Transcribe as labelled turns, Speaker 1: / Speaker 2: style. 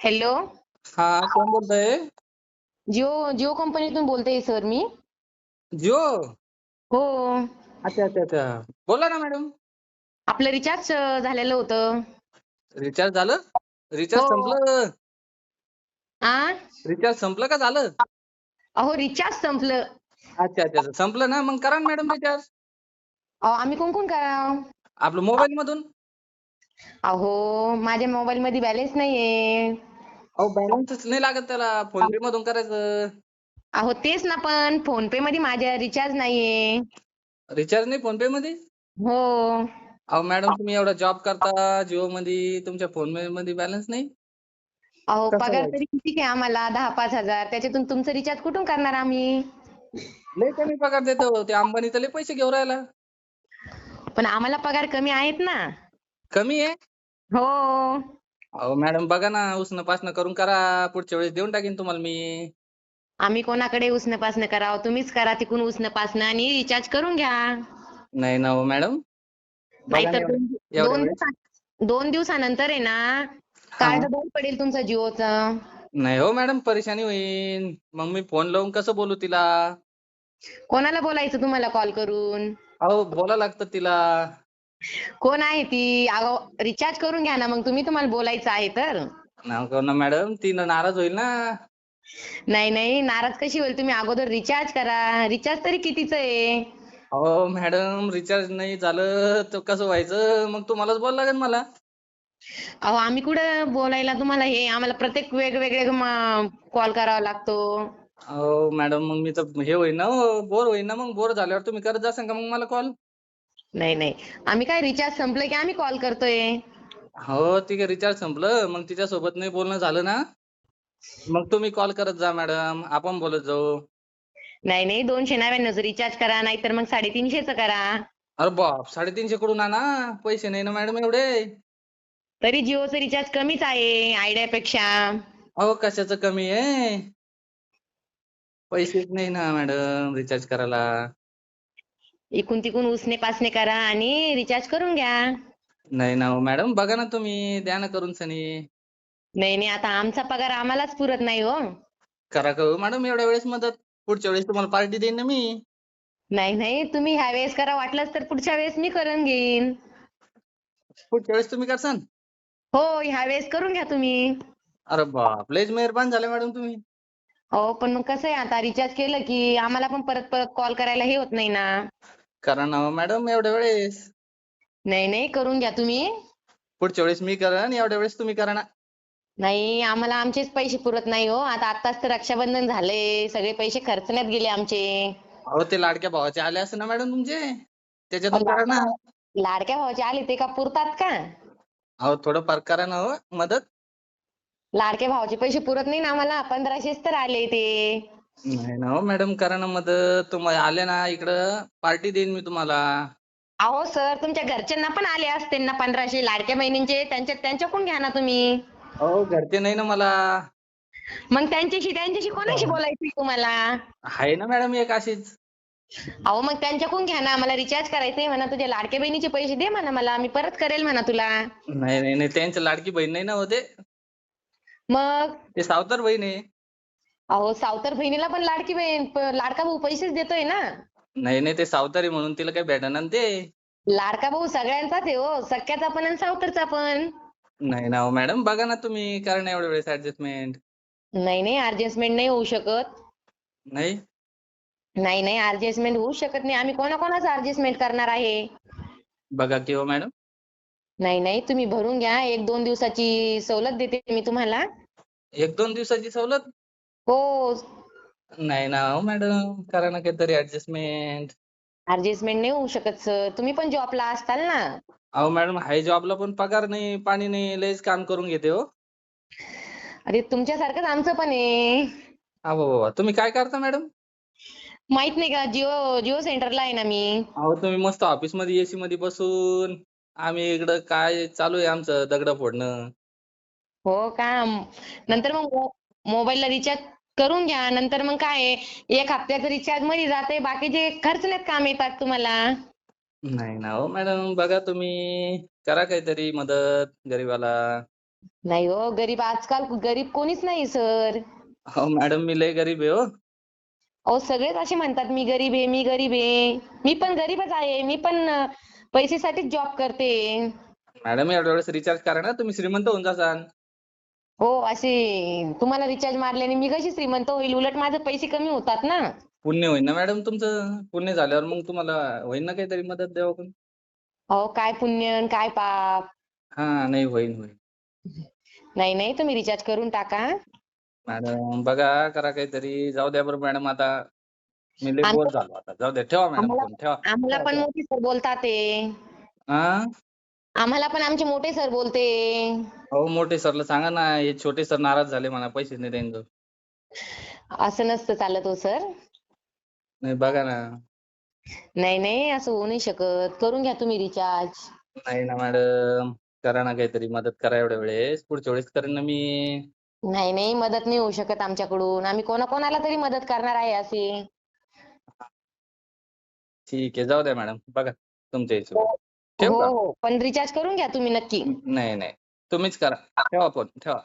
Speaker 1: Hello.
Speaker 2: हा, कोण बोलतय?
Speaker 1: जिओ जिओ कंपनीतून बोलते सर मी.
Speaker 2: जिओ.
Speaker 1: हो.
Speaker 2: अच्छा अच्छा अच्छा. बोला ना मॅडम.
Speaker 1: आपलं रिचार्ज झालेलं होतं.
Speaker 2: रिचार्ज झालं? रिचार्ज
Speaker 1: हो.
Speaker 2: संपलं?
Speaker 1: आ
Speaker 2: रिचार्ज संपलं का झालं?
Speaker 1: अहो रिचार्ज संपलं.
Speaker 2: अच्छा अच्छा अच्छा. संपलं ना, मग करा ना मॅडम रिचार्ज.
Speaker 1: अहो आम्ही कोण करावं?
Speaker 2: आपलं मोबाईल मधून.
Speaker 1: अहो माझ्या मोबाईल मध्ये बॅलन्स नाहीये.
Speaker 2: अहो बॅलन्सच नाही लागत त्याला, फोन पे मधून करायचं.
Speaker 1: अहो तेच ना, पण फोन पे मध्ये माझ्या रिचार्ज नाहीये.
Speaker 2: रिचार्ज नाही फोन पे मध्ये?
Speaker 1: हो.
Speaker 2: अहो मॅडम, तुम्ही एवढा जॉब करता जिओ मध्ये, तुमच्या फोन पे मध्ये बॅलन्स नाही?
Speaker 1: अहो
Speaker 2: कसं
Speaker 1: पगार
Speaker 2: व्हायचं?
Speaker 1: तरी किती आहे आम्हाला, 10-5 हजार. त्याच्यातून तुमचं रिचार्ज कुठून करणार आम्ही?
Speaker 2: लय कमी पगार देतो ते अंबानी, तर लय पैसे घेऊन राहिला.
Speaker 1: पण आम्हाला पगार कमी आहेत ना.
Speaker 2: कमी आहे?
Speaker 1: हो.
Speaker 2: अहो मॅडम बघा ना, उसनं पासनं करून करा. पुढच्या वेळेस देऊन टाकीन तुम्हाला मी.
Speaker 1: आम्ही कोणाकडे उसनं पासनं करावं? तुम्हीच करा तिकून उसनं पासनं आणि रिचार्ज करून घ्या.
Speaker 2: नाही ना हो मॅडम. बघा ना
Speaker 1: नाहीतर
Speaker 2: एवढ्या एवढ्या
Speaker 1: दोन
Speaker 2: वेळेस.
Speaker 1: दोन दिवसानंतर आहे ना,
Speaker 2: हा.
Speaker 1: कार्ड बंद पडेल तुमचं जिओचं.
Speaker 2: नाही हो मॅडम, परेशानी होईन. मग मी फोन लावून कसं बोलू तिला?
Speaker 1: कोणाला बोलायचं तुम्हाला कॉल करून?
Speaker 2: अहो बोला लागतं तिला.
Speaker 1: कोण आहे ती? अहो रिचार्ज करून घ्या ना, मग तुम्हाला बोलायचं आहे तर.
Speaker 2: नको ना मॅडम, ती नाराज होईल ना.
Speaker 1: नाही नाही, नाराज कशी होईल? तुम्ही अगोदर रिचार्ज करा. रिचार्ज तरी कितीचं आहे?
Speaker 2: अहो मॅडम, रिचार्ज नाही झालं तर कसं व्हायचं? मग तुम्हालाच बोलावं लागेल मला.
Speaker 1: अहो आम्ही कुठं बोलायला तुम्हाला, हे आम्हाला प्रत्येक वेगवेगळे कॉल करावा लागतो.
Speaker 2: अहो मॅडम, मग मी तर हे होईन ना हो, बोर होईन ना. मग बोर झाल्यावर तुम्ही करत जासाल का मग मला कॉल?
Speaker 1: नाही नाही, आम्ही काय रिचार्ज संपलं की आम्ही कॉल करतोय.
Speaker 2: हो, ठीक आहे. रिचार्ज संपलं, मग तिच्यासोबत नाही बोलणं झालं ना, मग तुम्ही कॉल करत जा मॅडम. आपण बोलत जाऊ.
Speaker 1: नाही नाही, 299चं रिचार्ज करा, नाहीतर मग 350चं करा.
Speaker 2: अरे बाप! 350 कडून आणा. पैसे नाही ना मॅडम एवढे.
Speaker 1: तरी जिओचं रिचार्ज कमीच आहे आयडियापेक्षा.
Speaker 2: अहो कशाचं कमी आहे? पैसेच नाही ना मॅडम रिचार्ज करायला.
Speaker 1: इकून तिकून उसने पासने करा आणि रिचार्ज करून घ्या.
Speaker 2: नाही ना हो मॅडम, बघा ना तुम्ही, द्या ना करून सनी.
Speaker 1: नाही नाही, आता आमचा पगार आम्हालाच पुरत नाही हो.
Speaker 2: करा का हो मॅडम एवढ्या वेळेस मदत? पुढच्या वेळेस तुम्हाला पार्टी देईन ना मी.
Speaker 1: नाही नाही, तुम्ही ह्या वेळेस करा, वाटलंच तर पुढच्या वेळेस मी करून घेईन.
Speaker 2: पुढच्या वेळेस तुम्ही करसान?
Speaker 1: हो, ह्या वेळेस करून घ्या तुम्ही.
Speaker 2: अरे बाप! लयच मेहरबान झाले मॅडम तुम्ही.
Speaker 1: हो, पण मग कसं आहे, आता रिचार्ज केलं की आम्हाला पण परत परत कॉल करायला हे होत नाही ना.
Speaker 2: करा ना हो मॅडम एवढ्या वेळेस.
Speaker 1: नाही नाही, करून घ्या तुम्ही.
Speaker 2: पुढच्या वेळेस मी करेन, एवढ्या वेळेस तुम्ही करा ना.
Speaker 1: नाही, आम्हाला आमचेच पैसे पुरत नाही हो. आता आत्ताच तर रक्षाबंधन झाले, सगळे पैसे खर्चण्यात गेले आमचे.
Speaker 2: अहो ते लाडक्या भावाचे आले असेल ना मॅडम तुमचे,
Speaker 1: अहो,
Speaker 2: त्याच्यातून करा ना.
Speaker 1: लाडक्या भावाचे आले ते का पुरतात का?
Speaker 2: अहो थोडंफार करा ना हो मदत.
Speaker 1: लाडक्या भावाचे पैसे पुरत नाही ना आम्हाला, 1500च तर आले ते.
Speaker 2: नाही ना हो मॅडम, करा ना मदत. तुम्ही आले ना इकडं, पार्टी देईन मी तुम्हाला.
Speaker 1: अहो सर, तुमच्या घरच्यांना पण आले असतील ना 1500, लाडक्या बहिणींचे, त्यांच्याकडून घ्या ना तुम्ही.
Speaker 2: अहो घरचे नाही ना मला.
Speaker 1: मग त्यांच्याशी कोणाशी बोलायचंय तुम्हाला?
Speaker 2: आहे ना मॅडम एक अशीच.
Speaker 1: अहो मग त्यांच्याकडून घ्या ना. मला रिचार्ज करायचंय म्हणा, तुझ्या लाडक्या बहिणीचे पैसे दे म्हणा मला, मी परत करेल म्हणा तुला.
Speaker 2: नाही नाही नाही, त्यांची लाडकी बहीण नाही ना हो ते.
Speaker 1: मग
Speaker 2: ते सावतर बहीण आहे.
Speaker 1: अहो, सावतर बहिणीला पण लाडकी बहीण, लाडका भाऊ पैसेच देतोय ना.
Speaker 2: नाही नाही, ते सावतर आहे म्हणून तिला काही भेटणार ना ते.
Speaker 1: लाडका भाऊ सगळ्यांचाच आहे हो, सख्याचा पण आणि सावतरचा पण.
Speaker 2: नाही ना हो मॅडम, बघा ना तुम्ही, करा ना एवढ्या वेळेस ऍडजस्टमेंट.
Speaker 1: नाही नाही, ऍडजस्टमेंट नाही होऊ शकत.
Speaker 2: नाही.
Speaker 1: नाही नाही, ऍडजस्टमेंट होऊ शकत नाही. आम्ही कोणाकोणाचं ऍडजस्टमेंट करणार आहे?
Speaker 2: बघा की हो मॅडम.
Speaker 1: नाही नाही, तुम्ही भरून घ्या. 1-2 दिवसाची सवलत देते मी तुम्हाला.
Speaker 2: 1-2 दिवसाची सवलत?
Speaker 1: हो.
Speaker 2: नाही ना हो मॅडम, करा ना काहीतरी ऍडजस्टमेंट.
Speaker 1: ऍडजस्टमेंट नाही होऊ शकत सर. तुम्ही पण जॉबला असताल ना.
Speaker 2: अहो मॅडम, हाय जॉबला पण पगार नाही, पाणी नाही, लयच काम करून घेते हो.
Speaker 1: अरे तुमच्यासारखंच आमचं पण आहे.
Speaker 2: अहो बाबा, तुम्ही काय करता मॅडम?
Speaker 1: माहित नाही का, जिओ जिओ सेंटरला आहे ना मी.
Speaker 2: अहो तुम्ही मस्त ऑफिसमध्ये एसी मध्ये बसून, आम्ही इकडं काय चालू आहे आमचं दगडं फोडणं.
Speaker 1: हो का? नंतर मग मोबाईलला रिचार्ज करून घ्या. नंतर मग काय आहे, 1 हफ्त्याचं रिचार्ज मध्ये जाते, बाकीचे खर्चण्यात काम येतात तुम्हाला.
Speaker 2: नाही ना हो मॅडम, बघा तुम्ही, करा काहीतरी मदत गरीबाला.
Speaker 1: नाही हो, गरीब आजकाल गरीब कोणीच नाही सर.
Speaker 2: हो मॅडम, मी लय गरीब आहे हो.
Speaker 1: अहो सगळेच असे म्हणतात मी गरीब आहे, मी गरीब आहे. मी पण गरीबच आहे. मी पण पैसेसाठीच जॉब करते.
Speaker 2: मॅडम एवढ्या वेळेस रिचार्ज करा ना, तुम्ही श्रीमंत होऊन जासाल.
Speaker 1: हो, असे तुम्हाला रिचार्ज मारल्याने मी कशी श्रीमंत होईल? उलट माझे पैसे कमी होतात ना.
Speaker 2: पुण्य होईन ना मॅडम तुमचं. पुण्य झाल्यावर मग तुम्हाला होईन ना काहीतरी मदत देवाकडून.
Speaker 1: अहो काय पुण्य अन् काय पाप.
Speaker 2: हा, नाही होईन होईन.
Speaker 1: नाही, नाही तुम्ही रिचार्ज करून टाका.
Speaker 2: मॅडम बघा, करा काहीतरी. जाऊ द्या बरं मॅडम, आता मी लय बोर
Speaker 1: आमच्या
Speaker 2: झालो आता. जाऊ द्या, ठेवा मॅडम
Speaker 1: आम्हाला
Speaker 2: फोन, ठेवा.
Speaker 1: आम्हाला
Speaker 2: ठेवा,
Speaker 1: पण
Speaker 2: ठेवा.
Speaker 1: मोठे सर बोलतात ते.
Speaker 2: हा?
Speaker 1: आम्हाला पण आमचे मोठे सर बोलते.
Speaker 2: अहो मोठे सरला सांगा ना, हे छोटे सर नाराज झाले म्हणा, पैसेच नाही देईन तो.
Speaker 1: असं नसतं चालत हो सर.
Speaker 2: नाही बघा ना.
Speaker 1: नाही, नाही असं होऊ नाही शकत. करून घ्या तुम्ही रिचार्ज.
Speaker 2: नाही ना मॅडम, करा ना काहीतरी, मदत करा एवढ्या वेळेस. पुढच्या वेळेस करेन ना मी.
Speaker 1: नाही, नाही मदत नाही होऊ शकत आमच्याकडून. आम्ही कोणाकोणाला तरी मदत करणार आहे अशी.
Speaker 2: ठीक आहे, जाऊ द्या मॅडम. बघा तुमच्या
Speaker 1: हो,
Speaker 2: हिशोबाने. ठेवू
Speaker 1: हो,
Speaker 2: का?
Speaker 1: हो. पण रिचार्ज करून घ्या तुम्ही नक्की.
Speaker 2: नाही, नाही. तुम्हीच करा. ठेवा फोन, ठेवा.